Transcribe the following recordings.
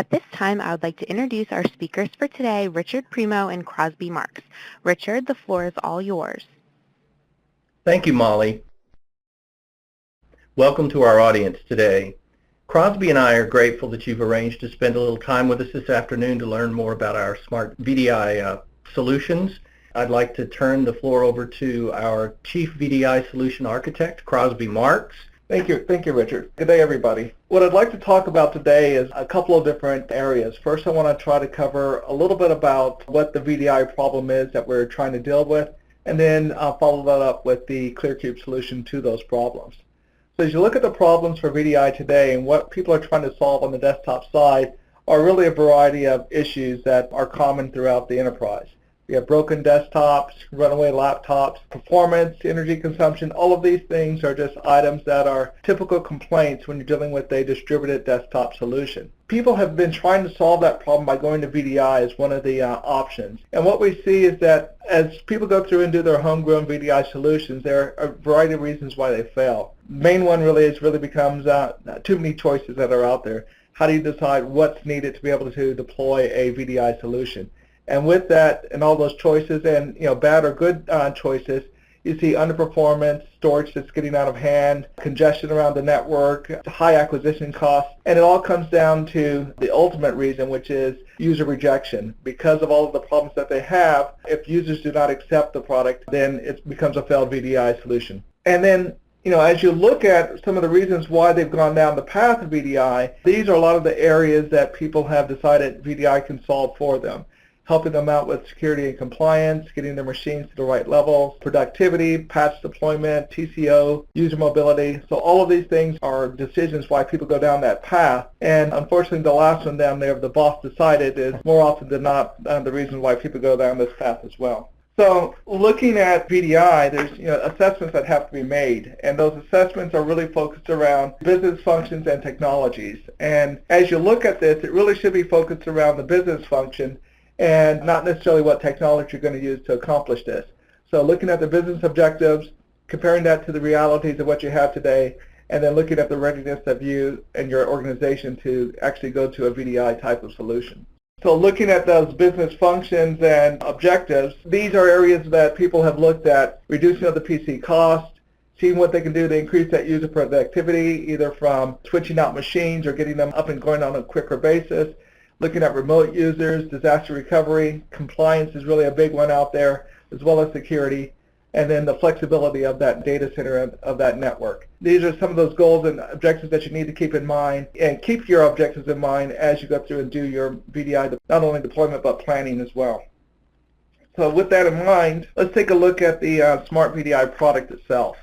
At this time, I would like to introduce our speakers for today, Richard Primo and Crosby Marks. Richard, the floor is all yours. Thank you, Molly. Welcome to our audience today. Crosby and I are grateful that you've arranged to spend a little time with us this afternoon to learn more about our SmartVDI solutions. I'd like to turn the floor over to our Chief VDI Solution Architect, Crosby Marks. Thank you, Richard. Good day, everybody. What I'd like to talk about today is a couple of different areas. First, I want to try to cover a little bit about what the VDI problem is that we're trying to deal with, and then I'll follow that up with the ClearCube solution to those problems. So as you look at the problems for VDI today and what people are trying to solve on the desktop side are really a variety of issues that are common throughout the enterprise. We have broken desktops, runaway laptops, performance, energy consumption. All of these things are just items that are typical complaints when you're dealing with a distributed desktop solution. People have been trying to solve that problem by going to VDI as one of the options. And what we see is that as people go through and do their homegrown VDI solutions, there are a variety of reasons why they fail. The main one really becomes too many choices that are out there. How do you decide what's needed to be able to deploy a VDI solution? And with that and all those choices and bad or good choices, you see underperformance, storage that's getting out of hand, congestion around the network, high acquisition costs, and it all comes down to the ultimate reason, which is user rejection. Because of all of the problems that they have, if users do not accept the product, then it becomes a failed VDI solution. And then as you look at some of the reasons why they've gone down the path of VDI, these are a lot of the areas that people have decided VDI can solve for them. Helping them out with security and compliance, getting their machines to the right level, productivity, patch deployment, TCO, user mobility. So all of these things are decisions why people go down that path. And unfortunately, the last one down there, the boss decided, is more often than not the reason why people go down this path as well. So looking at VDI, there's assessments that have to be made, and those assessments are really focused around business functions and technologies. And as you look at this, it really should be focused around the business function and not necessarily what technology you're going to use to accomplish this. So looking at the business objectives, comparing that to the realities of what you have today, and then looking at the readiness of you and your organization to actually go to a VDI type of solution. So looking at those business functions and objectives, these are areas that people have looked at: reducing of the PC cost, seeing what they can do to increase that user productivity, either from switching out machines or getting them up and going on a quicker basis, looking at remote users, disaster recovery, compliance is really a big one out there, as well as security, and then the flexibility of that data center of that network. These are some of those goals and objectives that you need to keep in mind, and keep your objectives in mind as you go through and do your VDI, not only deployment, but planning as well. So with that in mind, let's take a look at the SmartVDI product itself.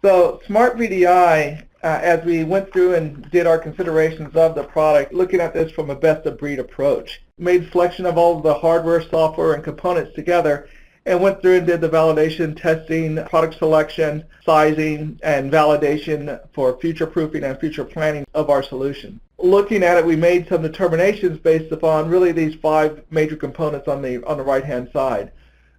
So SmartVDI, as we went through and did our considerations of the product, looking at this from a best-of-breed approach, made selection of all of the hardware, software, and components together, and went through and did the validation, testing, product selection, sizing, and validation for future-proofing and future planning of our solution. Looking at it, we made some determinations based upon really these 5 major components on the right-hand side.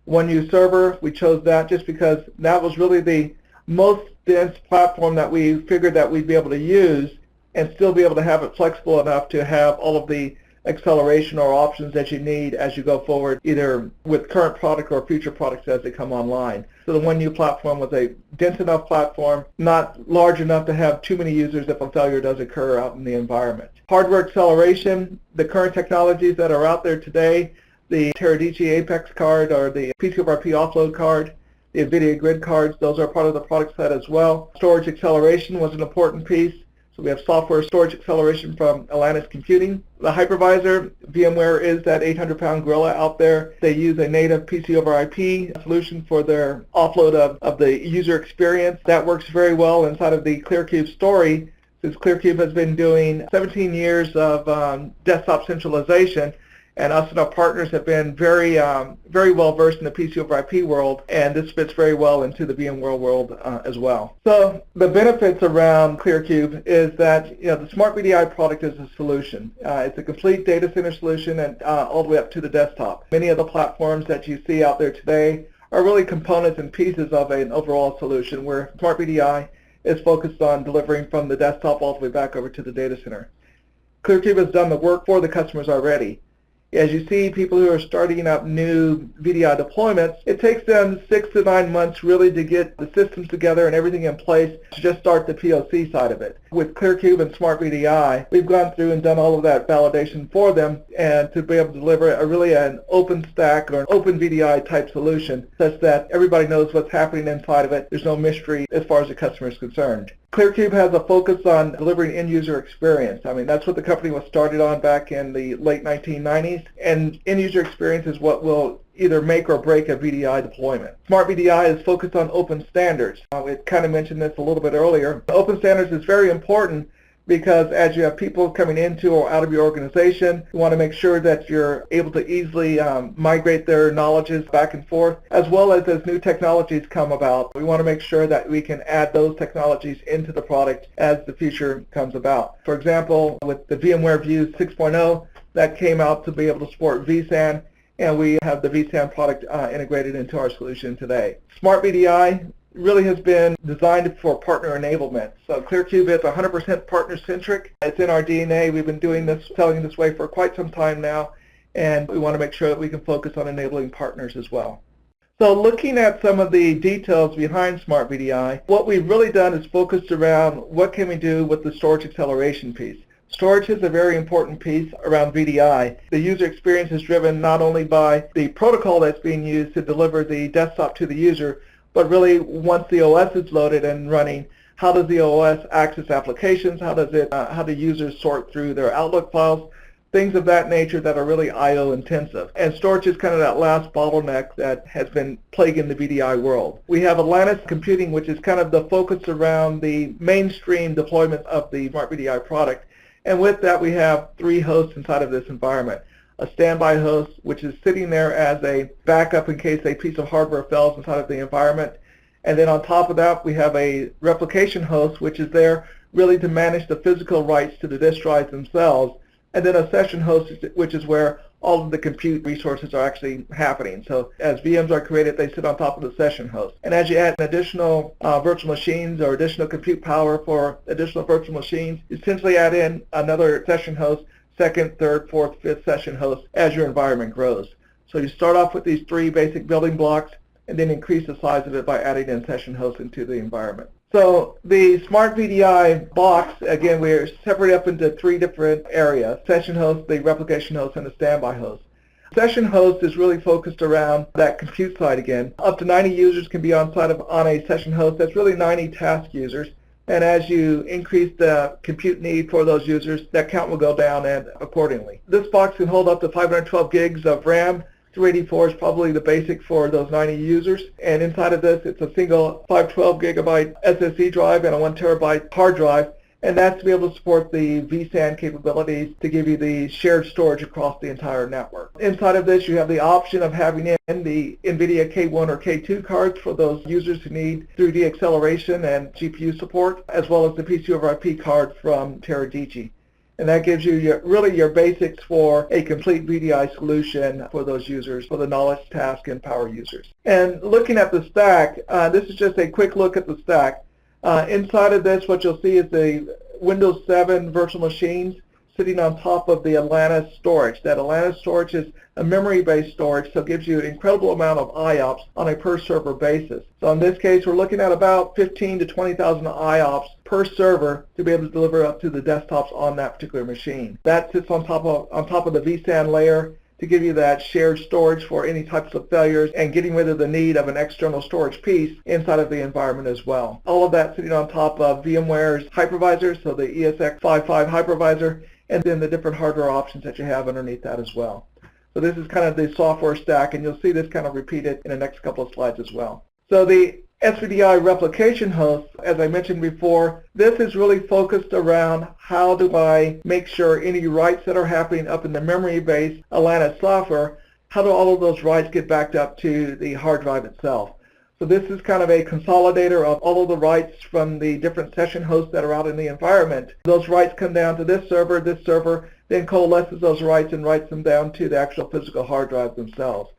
One use server, we chose that just because that was really the most dense platform that we figured that we'd be able to use and still be able to have it flexible enough to have all of the acceleration or options that you need as you go forward, either with current product or future products as they come online. So the 1U platform was a dense enough platform, not large enough to have too many users if a failure does occur out in the environment. Hardware acceleration, the current technologies that are out there today, the Teradici Apex card or the PCORP offload card, the NVIDIA grid cards, those are part of the product set as well. Storage acceleration was an important piece. So we have software storage acceleration from Atlantis Computing. The hypervisor, VMware is that 800-pound gorilla out there. They use a native PC over IP solution for their offload of the user experience. That works very well inside of the ClearCube story, since ClearCube has been doing 17 years of desktop centralization. And us and our partners have been very well versed in the PC over IP world, and this fits very well into the VMware world as well. So the benefits around ClearCube is that the SmartVDI product is a solution. It's a complete data center solution and all the way up to the desktop. Many of the platforms that you see out there today are really components and pieces of an overall solution, where SmartVDI is focused on delivering from the desktop all the way back over to the data center. ClearCube has done the work for the customers already. As you see, people who are starting up new VDI deployments, it takes them 6 to 9 months really to get the systems together and everything in place to just start the POC side of it. With ClearCube and SmartVDI, we've gone through and done all of that validation for them, and to be able to deliver really an open stack or an open VDI type solution such that everybody knows what's happening inside of it. There's no mystery as far as the customer is concerned. ClearCube has a focus on delivering end-user experience. I mean, that's what the company was started on back in the late 1990s, and end-user experience is what will either make or break a VDI deployment. SmartVDI is focused on open standards. We kind of mentioned this a little bit earlier. Open standards is very important because as you have people coming into or out of your organization, you want to make sure that you're able to easily migrate their knowledges back and forth, as well as new technologies come about. We want to make sure that we can add those technologies into the product as the future comes about. For example, with the VMware View 6.0, that came out to be able to support vSAN, and we have the vSAN product integrated into our solution today. SmartVDI really has been designed for partner enablement. So ClearCube is 100% partner-centric. It's in our DNA. We've been doing this, selling this way for quite some time now, and we want to make sure that we can focus on enabling partners as well. So looking at some of the details behind SmartVDI, what we've really done is focused around what can we do with the storage acceleration piece. Storage is a very important piece around VDI. The user experience is driven not only by the protocol that's being used to deliver the desktop to the user, but really once the OS is loaded and running, how does the OS access applications? How do users sort through their Outlook files? Things of that nature that are really I/O intensive. And storage is kind of that last bottleneck that has been plaguing the VDI world. We have Atlantis Computing, which is kind of the focus around the mainstream deployment of the SmartVDI product. And with that, we have 3 hosts inside of this environment. A standby host, which is sitting there as a backup in case a piece of hardware fails inside of the environment. And then on top of that, we have a replication host, which is there really to manage the physical rights to the disk drives themselves. And then a session host, which is where all of the compute resources are actually happening. So as VMs are created, they sit on top of the session host. And as you add additional virtual machines or additional compute power for additional virtual machines, you essentially add in another session host, second, third, fourth, fifth session host as your environment grows. So you start off with these 3 basic building blocks and then increase the size of it by adding in session hosts into the environment. So the SmartVDI box, again, we're separated up into 3 different areas: session host, the replication host, and the standby host. Session host is really focused around that compute side again. Up to 90 users can be on a session host. That's really 90 task users. And as you increase the compute need for those users, that count will go down and accordingly. This box can hold up to 512 gigs of RAM. 284 is probably the basic for those 90 users. And inside of this, it's a single 512 gigabyte SSD drive and a 1 terabyte hard drive. And that's to be able to support the vSAN capabilities to give you the shared storage across the entire network. Inside of this, you have the option of having in the NVIDIA K1 or K2 cards for those users who need 3D acceleration and GPU support, as well as the PC over IP card from Teradici. And that gives you really your basics for a complete VDI solution for those users, for the knowledge, task, and power users. And looking at the stack, this is just a quick look at the stack. Inside of this, what you'll see is the Windows 7 virtual machines sitting on top of the Atlantis storage. That Atlantis storage is a memory-based storage, so it gives you an incredible amount of IOPS on a per-server basis. So in this case, we're looking at about 15 to 20,000 IOPS per server to be able to deliver up to the desktops on that particular machine. That sits on top of the vSAN layer to give you that shared storage for any types of failures and getting rid of the need of an external storage piece inside of the environment as well. All of that sitting on top of VMware's hypervisor, so the ESX55 hypervisor, and then the different hardware options that you have underneath that as well. So this is kind of the software stack, and you'll see this kind of repeated in the next couple of slides as well. So the SVDI replication host, as I mentioned before, this is really focused around how do I make sure any writes that are happening up in the memory-based Atlantis software, how do all of those writes get backed up to the hard drive itself. So this is kind of a consolidator of all of the writes from the different session hosts that are out in the environment. Those writes come down to this server then coalesces those writes and writes them down to the actual physical hard drive themselves.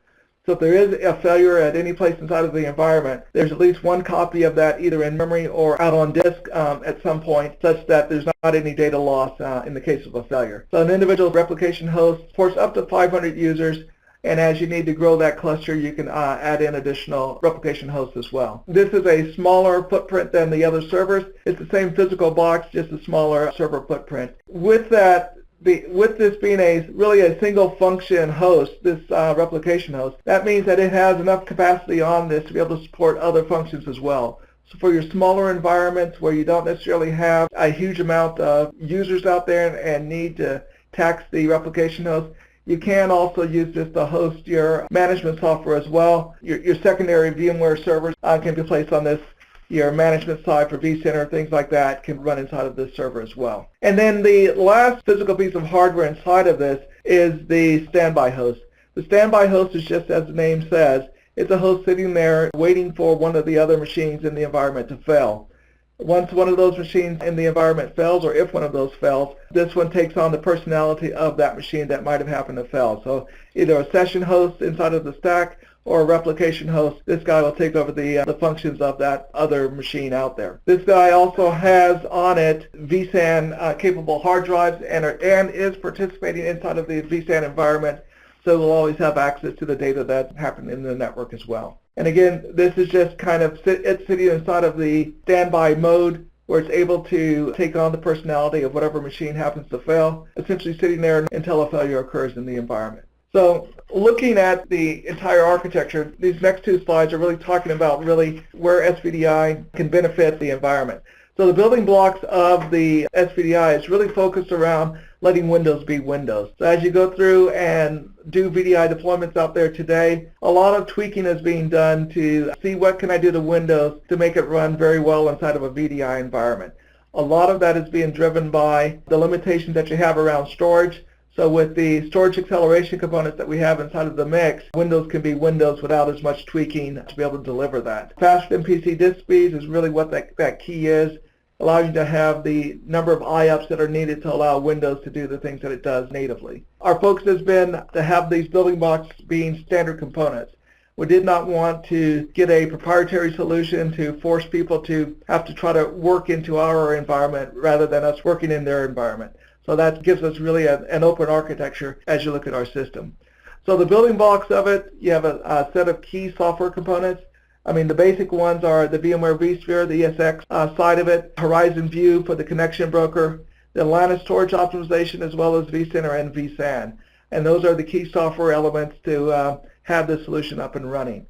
So if there is a failure at any place inside of the environment, there's at least one copy of that either in memory or out on disk at some point, such that there's not any data loss in the case of a failure. So an individual replication host supports up to 500 users, and as you need to grow that cluster, you can add in additional replication hosts as well. This is a smaller footprint than the other servers. It's the same physical box, just a smaller server footprint. With that, with this being really a single function host, this replication host, that means that it has enough capacity on this to be able to support other functions as well. So for your smaller environments where you don't necessarily have a huge amount of users out there and need to tax the replication host, you can also use this to host your management software as well. Your secondary VMware servers can be placed on this. Your management side for vCenter, things like that, can run inside of this server as well. And then the last physical piece of hardware inside of this is the standby host. The standby host is just as the name says. It's a host sitting there waiting for one of the other machines in the environment to fail. Once one of those machines in the environment fails, or if one of those fails, this one takes on the personality of that machine that might have happened to fail. So either a session host inside of the stack or a replication host, this guy will take over the functions of that other machine out there. This guy also has on it vSAN capable hard drives and is participating inside of the vSAN environment, so we'll always have access to the data that's happening in the network as well. And again, this is just kind of it's sitting inside of the standby mode where it's able to take on the personality of whatever machine happens to fail, essentially sitting there until a failure occurs in the environment. So looking at the entire architecture, these next two slides are really talking about where SVDI can benefit the environment. So the building blocks of the SVDI is really focused around letting Windows be Windows. So as you go through and do VDI deployments out there today, a lot of tweaking is being done to see what can I do to Windows to make it run very well inside of a VDI environment. A lot of that is being driven by the limitations that you have around storage. So with the storage acceleration components that we have inside of the mix, Windows can be Windows without as much tweaking to be able to deliver that. Faster than PC disk speeds is really what that key is, allowing you to have the number of IOPS that are needed to allow Windows to do the things that it does natively. Our focus has been to have these building blocks being standard components. We did not want to get a proprietary solution to force people to have to try to work into our environment rather than us working in their environment. So that gives us really an open architecture as you look at our system. So the building blocks of it, you have a set of key software components. I mean, the basic ones are the VMware vSphere, the ESX side of it, Horizon View for the connection broker, the Atlantis storage optimization, as well as vCenter and vSAN. And those are the key software elements to have this solution up and running.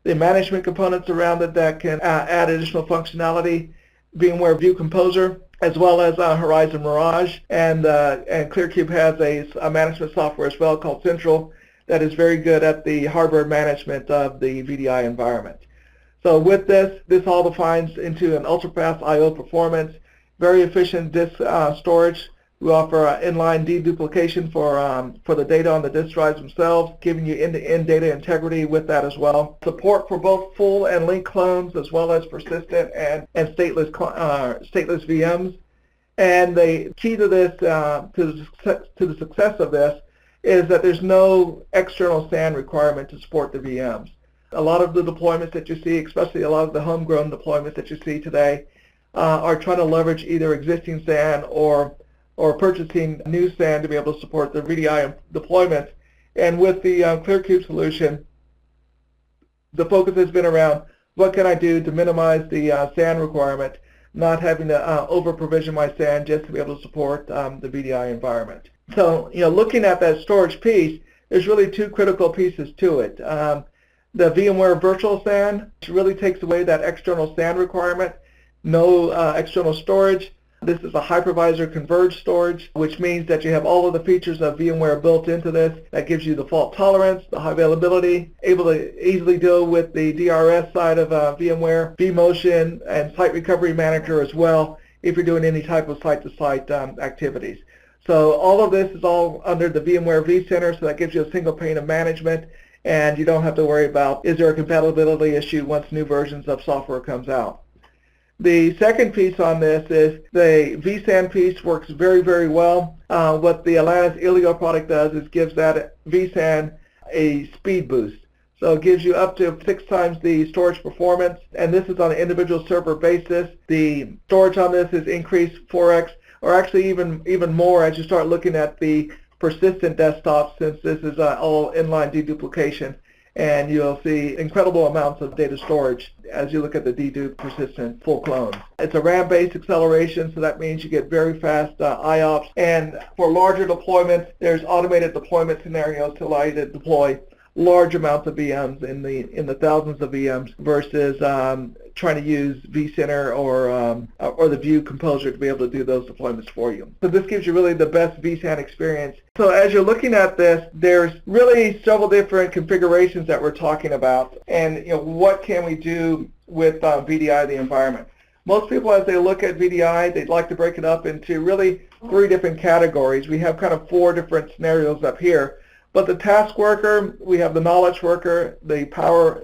The management components around it that can add additional functionality, VMware View Composer, as well as Horizon Mirage, and ClearCube has a management software as well called Central that is very good at the hardware management of the VDI environment. So with this all defines into an ultra-fast I/O performance, very efficient disk storage. We offer inline deduplication for the data on the disk drives themselves, giving you end-to-end data integrity with that as well. Support for both full and link clones, as well as persistent and stateless VMs. And the key to this, to the success of this, is that there's no external SAN requirement to support the VMs. A lot of the deployments that you see, especially a lot of the homegrown deployments that you see today, are trying to leverage either existing SAN or purchasing new SAN to be able to support the VDI deployments. And with the ClearCube solution, the focus has been around what can I do to minimize the SAN requirement, not having to over-provision my SAN just to be able to support the VDI environment. So, looking at that storage piece, there's really two critical pieces to it. The VMware Virtual SAN, which really takes away that external SAN requirement, no external storage. This is a hypervisor converged storage, which means that you have all of the features of VMware built into this. That gives you the fault tolerance, the high availability, able to easily deal with the DRS side of VMware, vMotion, and Site Recovery Manager as well, if you're doing any type of site-to-site activities. So all of this is all under the VMware vCenter, so that gives you a single pane of management, and you don't have to worry about, is there a compatibility issue once new versions of software comes out. The second piece on this is the vSAN piece works very, very well. What the Atlantis Ilio product does is gives that vSAN a speed boost. So it gives you up to 6 times the storage performance, and this is on an individual server basis. The storage on this is increased 4x, or actually even more as you start looking at the persistent desktops, since this is all inline deduplication. And you'll see incredible amounts of data storage as you look at the dedupe persistent full clones. It's a RAM-based acceleration, so that means you get very fast IOPS. And for larger deployments, there's automated deployment scenarios to allow you to deploy large amounts of VMs in the thousands of VMs versus trying to use vCenter or the View Composer to be able to do those deployments for you. So this gives you really the best vSAN experience. So as you're looking at this, there's really several different configurations that we're talking about, and what can we do with VDI, the environment. Most people, as they look at VDI, they'd like to break it up into really 3 different categories. We have kind of 4 different scenarios up here. But the task worker, we have the knowledge worker, the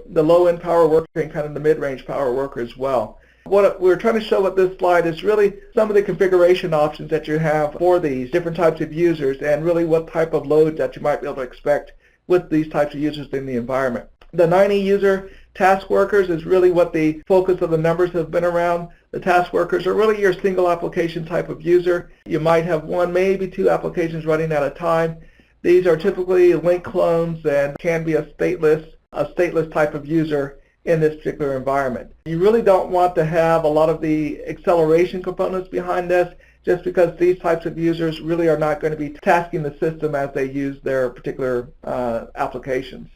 low-end power worker, and kind of the mid-range power worker as well. What we're trying to show with this slide is really some of the configuration options that you have for these different types of users, and really what type of load that you might be able to expect with these types of users in the environment. The 90 user task workers is really what the focus of the numbers have been around. The task workers are really your single application type of user. You might have 1, maybe 2 applications running at a time. These are typically link clones and can be a stateless type of user in this particular environment. You really don't want to have a lot of the acceleration components behind this, just because these types of users really are not going to be tasking the system as they use their particular applications.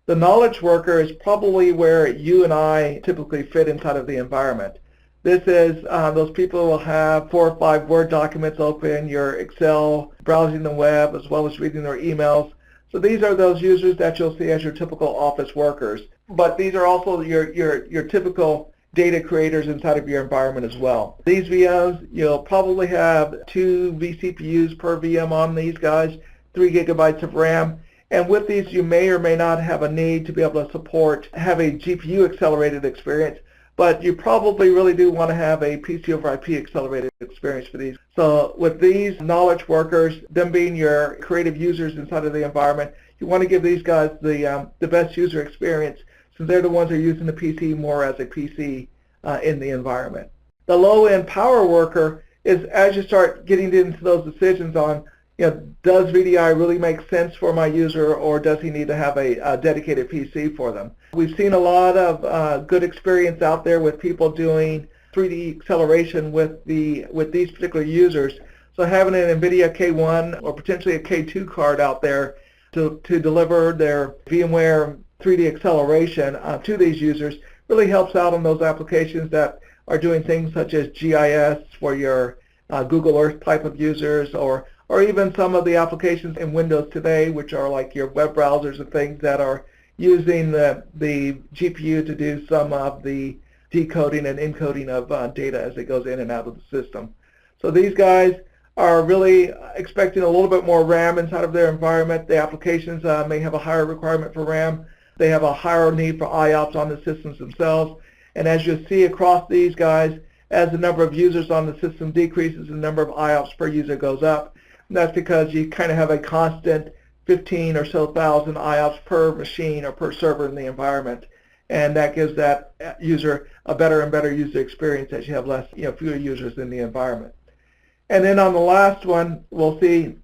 The knowledge worker is probably where you and I typically fit inside of the environment. This is those people will have 4 or 5 Word documents open, your Excel, browsing the web, as well as reading their emails. So these are those users that you'll see as your typical office workers. But these are also your typical data creators inside of your environment as well. These VMs, you'll probably have 2 vCPUs per VM on these guys, 3 gigabytes of RAM. And with these, you may or may not have a need to be able to have a GPU accelerated experience. But you probably really do want to have a PC over IP accelerated experience for these. So with these knowledge workers, them being your creative users inside of the environment, you want to give these guys the best user experience, since they're the ones who are using the PC more as a PC in the environment. The low-end power worker is as you start getting into those decisions on, does VDI really make sense for my user, or does he need to have a dedicated PC for them? We've seen a lot of good experience out there with people doing 3D acceleration with these particular users. So having an NVIDIA K1 or potentially a K2 card out there to deliver their VMware 3D acceleration to these users really helps out on those applications that are doing things such as GIS for your Google Earth type of users, or even some of the applications in Windows today, which are like your web browsers and things that are using the GPU to do some of the decoding and encoding of data as it goes in and out of the system. So these guys are really expecting a little bit more RAM inside of their environment. The applications may have a higher requirement for RAM. They have a higher need for IOPS on the systems themselves. And as you see across these guys, as the number of users on the system decreases, the number of IOPS per user goes up. And that's because you kind of have a constant 15 or so thousand IOPS per machine or per server in the environment. And that gives that user a better and better user experience as you have fewer users in the environment. And then on the last one, we'll see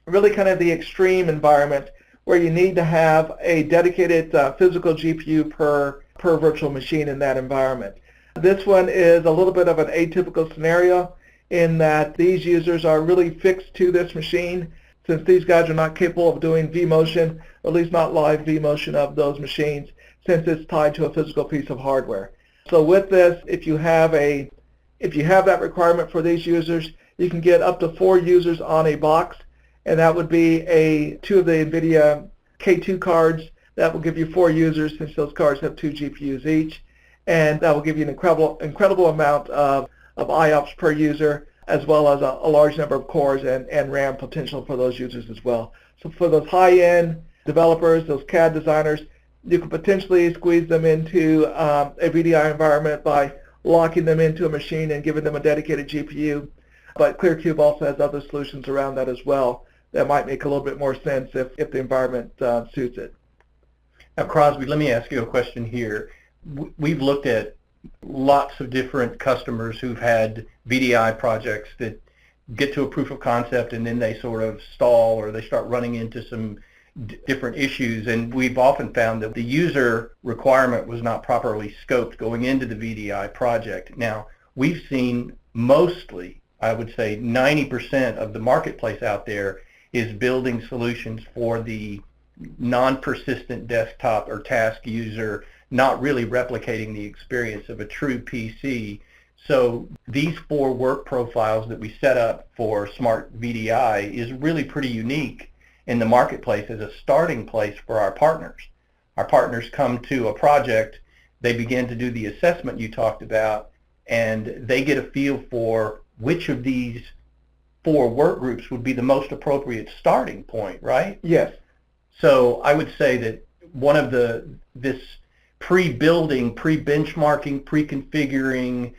really kind of the extreme environment where you need to have a dedicated physical GPU per virtual machine in that environment. This one is a little bit of an atypical scenario in that these users are really fixed to this machine, since these guys are not capable of doing vMotion, or at least not live vMotion of those machines, since it's tied to a physical piece of hardware. So with this, if you have that requirement for these users, you can get up to 4 users on a box, and that would be 2 of the NVIDIA K2 cards. That will give you 4 users, since those cards have 2 GPUs each, and that will give you an incredible amount of IOPS per user, as well as a large number of cores and RAM potential for those users as well. So for those high-end developers, those CAD designers, you could potentially squeeze them into a VDI environment by locking them into a machine and giving them a dedicated GPU. But ClearCube also has other solutions around that as well that might make a little bit more sense if the environment suits it. Now, Crosby, let me ask you a question here. We've looked at lots of different customers who've had VDI projects that get to a proof of concept and then they sort of stall or they start running into some different issues, and we've often found that the user requirement was not properly scoped going into the VDI project. Now, we've seen mostly, I would say 90% of the marketplace out there is building solutions for the non-persistent desktop or task user, not really replicating the experience of a true PC. So these 4 work profiles that we set up for SmartVDI is really pretty unique in the marketplace as a starting place for our partners. Our partners come to a project, they begin to do the assessment you talked about, and they get a feel for which of these 4 work groups would be the most appropriate starting point, right? Yes. So I would say that one of this pre-building, pre-benchmarking, pre-configuring,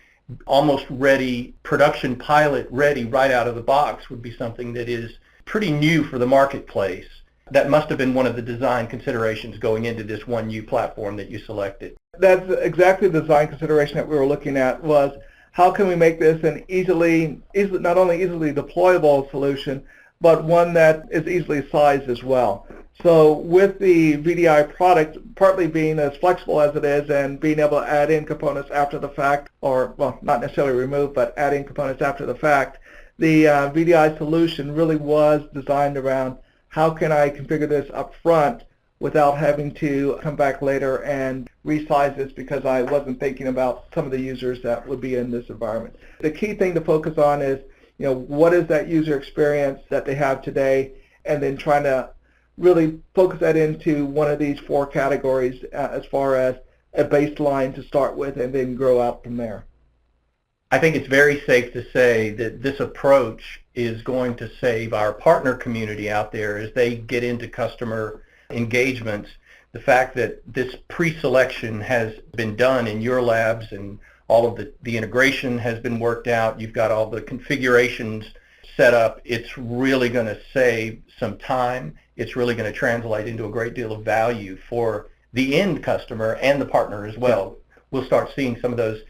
almost ready, production pilot ready right out of the box would be something that is pretty new for the marketplace. That must have been one of the design considerations going into this one new platform that you selected. That's exactly the design consideration that we were looking at, was how can we make this an easily not only easily deployable solution, but one that is easily sized as well. So with the VDI product partly being as flexible as it is and being able to add in components after the fact, or well, not necessarily remove, but add in components after the fact, the VDI solution really was designed around how can I configure this up front without having to come back later and resize this because I wasn't thinking about some of the users that would be in this environment. The key thing to focus on is, what is that user experience that they have today, and then trying to really focus that into one of these 4 categories as far as a baseline to start with and then grow out from there. I think it's very safe to say that this approach is going to save our partner community out there as they get into customer engagements. The fact that this pre-selection has been done in your labs and all of the integration has been worked out, you've got all the configurations set up, it's really going to save some time. It's really going to translate into a great deal of value for the end customer and the partner as well. We'll start seeing some of those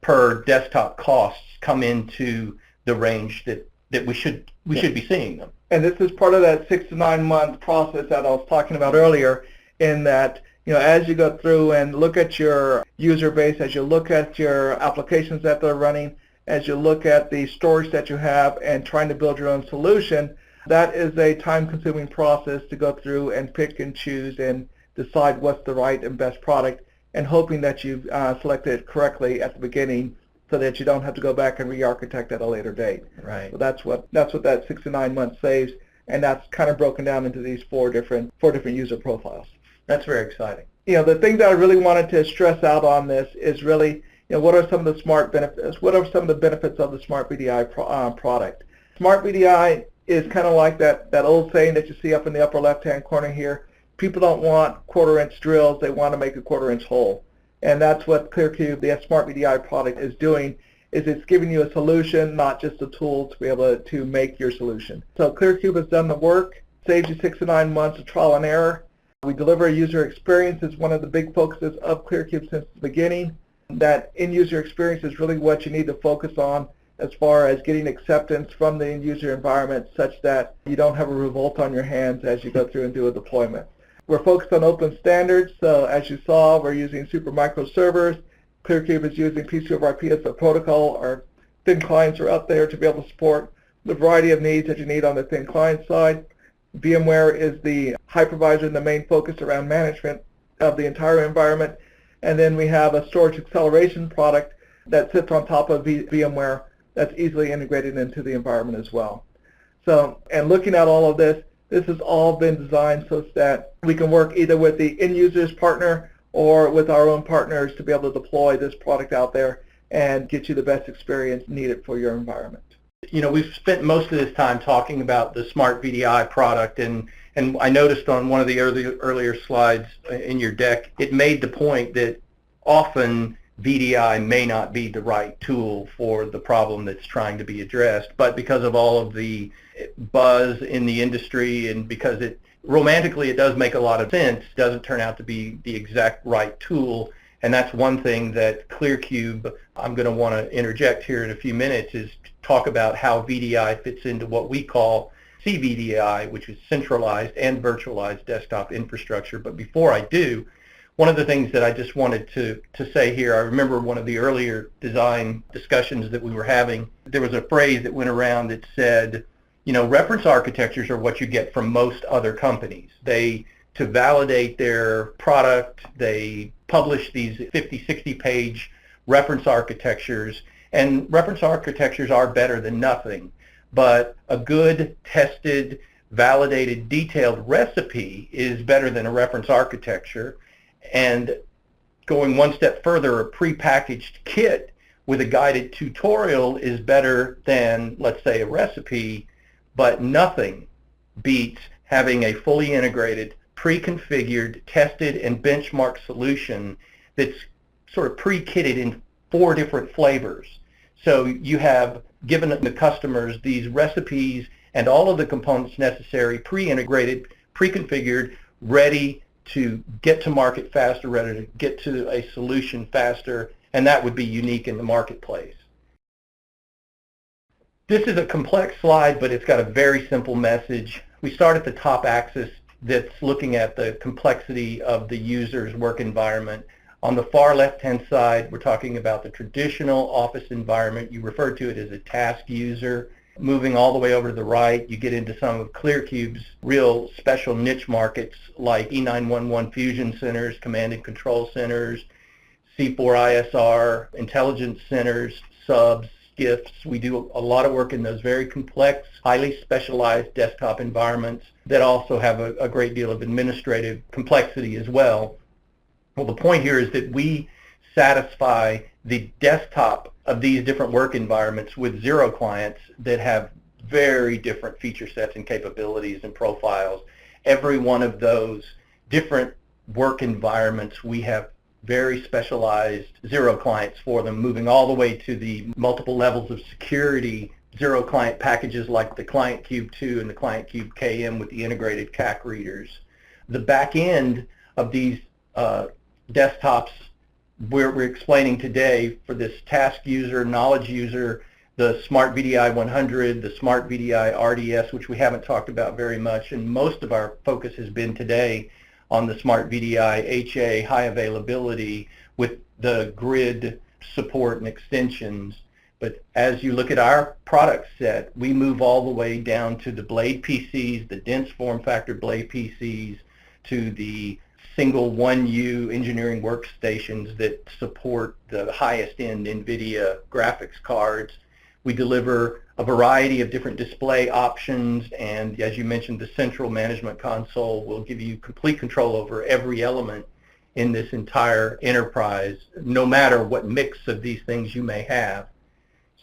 per desktop costs come into the range that we should be seeing them. And this is part of that 6 to 9 month process that I was talking about earlier, in that as you go through and look at your user base, as you look at your applications that they're running, as you look at the storage that you have and trying to build your own solution, that is a time-consuming process to go through and pick and choose and decide what's the right and best product, and hoping that you've selected it correctly at the beginning so that you don't have to go back and re-architect at a later date. Right. So that's what that 6 to 9 months saves, and that's kind of broken down into these four different user profiles. That's very exciting. The thing that I really wanted to stress out on this is really, what are some of the smart benefits? What are some of the benefits of the SmartVDI product? SmartVDI is kind of like that old saying that you see up in the upper left-hand corner here. People don't want quarter-inch drills, they want to make a quarter-inch hole. And that's what ClearCube, the SmartVDI product, is doing, is it's giving you a solution, not just a tool to be able to make your solution. So ClearCube has done the work, saves you 6 to 9 months of trial and error. We deliver a user experience is one of the big focuses of ClearCube since the beginning. That end-user experience is really what you need to focus on as far as getting acceptance from the end-user environment such that you don't have a revolt on your hands as you go through and do a deployment. We're focused on open standards, so as you saw, we're using super micro servers. ClearCube is using PC over IP as the protocol. Our thin clients are out there to be able to support the variety of needs that you need on the thin client side. VMware is the hypervisor and the main focus around management of the entire environment. And then we have a storage acceleration product that sits on top of VMware that's easily integrated into the environment as well. So, and looking at all of this, this has all been designed so that we can work either with the end user's partner or with our own partners to be able to deploy this product out there and get you the best experience needed for your environment. We've spent most of this time talking about the SmartVDI product, and I noticed on one of the earlier slides in your deck, it made the point that often VDI may not be the right tool for the problem that's trying to be addressed, but because of all of the buzz in the industry, and because romantically it does make a lot of sense, doesn't turn out to be the exact right tool. And that's one thing that ClearCube, I'm going to want to interject here in a few minutes, is talk about how VDI fits into what we call CVDI, which is centralized and virtualized desktop infrastructure. But before I do, one of the things that I just wanted to say here, I remember one of the earlier design discussions that we were having, there was a phrase that went around that said, reference architectures are what you get from most other companies. To validate their product, they publish these 50, 60-page reference architectures, and reference architectures are better than nothing. But a good, tested, validated, detailed recipe is better than a reference architecture. And going one step further, a prepackaged kit with a guided tutorial is better than, let's say, a recipe, but nothing beats having a fully integrated, pre-configured, tested, and benchmarked solution that's sort of pre-kitted in 4 different flavors. So you have given the customers these recipes and all of the components necessary, pre-integrated, pre-configured, ready to get to market faster, ready to get to a solution faster, and that would be unique in the marketplace. This is a complex slide, but it's got a very simple message. We start at the top axis that's looking at the complexity of the user's work environment. On the far left-hand side, we're talking about the traditional office environment. You refer to it as a task user. Moving all the way over to the right, you get into some of ClearCube's real special niche markets like E911 fusion centers, command and control centers, C4ISR, intelligence centers, subs, SCIFs. We do a lot of work in those very complex, highly specialized desktop environments that also have a great deal of administrative complexity as well. Well, the point here is that we satisfy the desktop of these different work environments with 0 clients that have very different feature sets and capabilities and profiles. Every one of those different work environments, we have very specialized 0 clients for them, moving all the way to the multiple levels of security 0 client packages like the ClearCube 2 and the ClearCube KM with the integrated CAC readers. The back end of these desktops we're explaining today for this task user, knowledge user, the SmartVDI 100, the SmartVDI RDS, which we haven't talked about very much, and most of our focus has been today on the SmartVDI HA high availability with the grid support and extensions. But as you look at our product set, we move all the way down to the Blade PCs, the dense form factor Blade PCs, to the single 1U engineering workstations that support the highest end NVIDIA graphics cards. We deliver a variety of different display options, and as you mentioned, the central management console will give you complete control over every element in this entire enterprise, no matter what mix of these things you may have.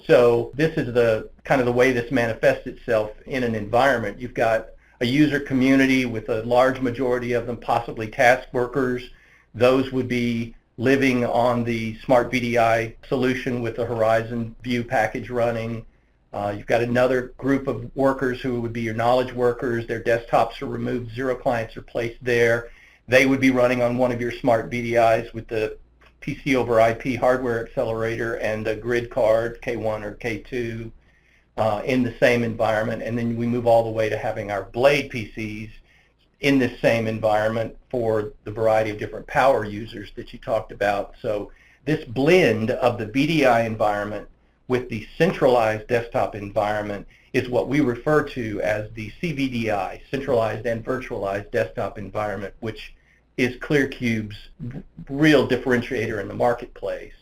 So this is the kind of the way this manifests itself in an environment. You've got a user community with a large majority of them possibly task workers. Those would be living on the SmartVDI solution with the Horizon View package running. You've got another group of workers who would be your knowledge workers. Their desktops are removed, 0 clients are placed there. They would be running on one of your SmartVDIs with the PC over IP hardware accelerator and a grid card, K1 or K2, in the same environment. And then we move all the way to having our Blade PCs in this same environment for the variety of different power users that you talked about. So this blend of the VDI environment with the centralized desktop environment is what we refer to as the CVDI, centralized and virtualized desktop environment, which is ClearCube's real differentiator in the marketplace.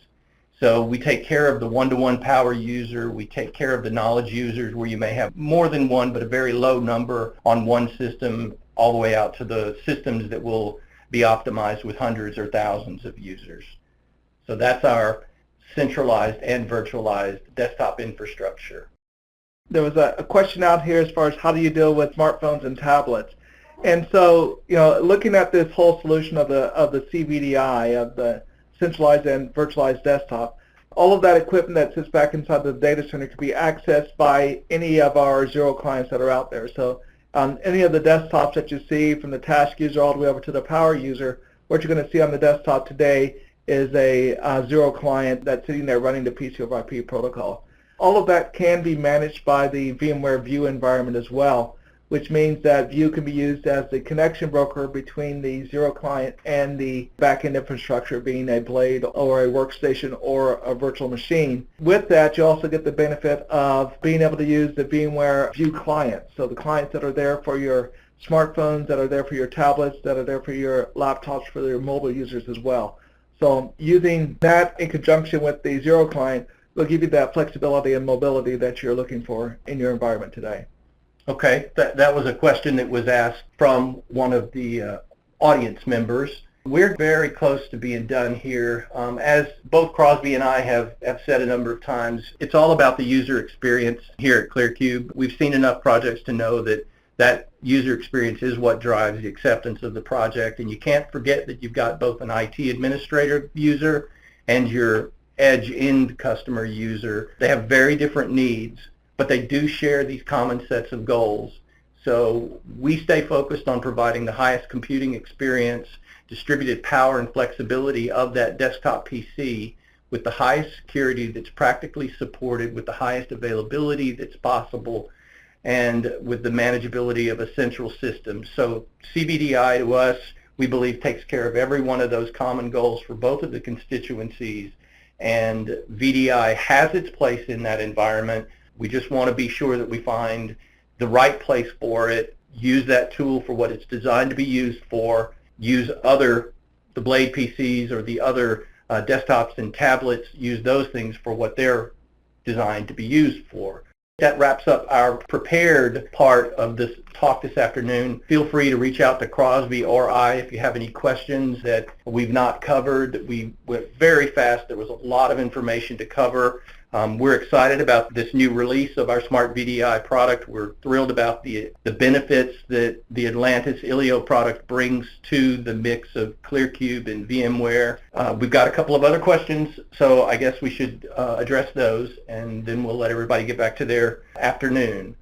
So we take care of the one-to-one power user, we take care of the knowledge users where you may have more than one but a very low number on one system, all the way out to the systems that will be optimized with hundreds or thousands of users. So that's our centralized and virtualized desktop infrastructure. There was a question out here as far as how do you deal with smartphones and tablets. And so, looking at this whole solution of the CVDI, of the centralized and virtualized desktop, All of that equipment that sits back inside the data center can be accessed by any of our Zero clients that are out there. So on any of the desktops that you see, from the task user all the way over to the power user, what you're going to see on the desktop today is a Zero client that's sitting there running the PC over IP protocol. All of that can be managed by the VMware View environment as well, which means that View can be used as the connection broker between the Zero client and the backend infrastructure, being a blade or a workstation or a virtual machine. With that, you also get the benefit of being able to use the VMware View clients. So the clients that are there for your smartphones, that are there for your tablets, that are there for your laptops, for your mobile users as well. So using that in conjunction with the Zero client will give you that flexibility and mobility that you're looking for in your environment today. Okay, that was a question that was asked from one of the audience members. We're very close to being done here. As both Crosby and I have said a number of times, it's all about the user experience here at ClearCube. We've seen enough projects to know that that user experience is what drives the acceptance of the project, and you can't forget that you've got both an IT administrator user and your edge end customer user. They have very different needs, but they do share these common sets of goals. So we stay focused on providing the highest computing experience, distributed power and flexibility of that desktop PC with the highest security that's practically supported, with the highest availability that's possible, and with the manageability of a central system. So SmartVDI to us, we believe, takes care of every one of those common goals for both of the constituencies, and VDI has its place in that environment. We just want to be sure that we find the right place for it, use that tool for what it's designed to be used for, use the Blade PCs or the other desktops and tablets, use those things for what they're designed to be used for. That wraps up our prepared part of this talk this afternoon. Feel free to reach out to Crosby or I if you have any questions that we've not covered. We went very fast. There was a lot of information to cover. We're excited about this new release of our SmartVDI product. We're thrilled about the benefits that the Atlantis Ilio product brings to the mix of ClearCube and VMware. We've got a couple of other questions, so I guess we should address those, and then we'll let everybody get back to their afternoon.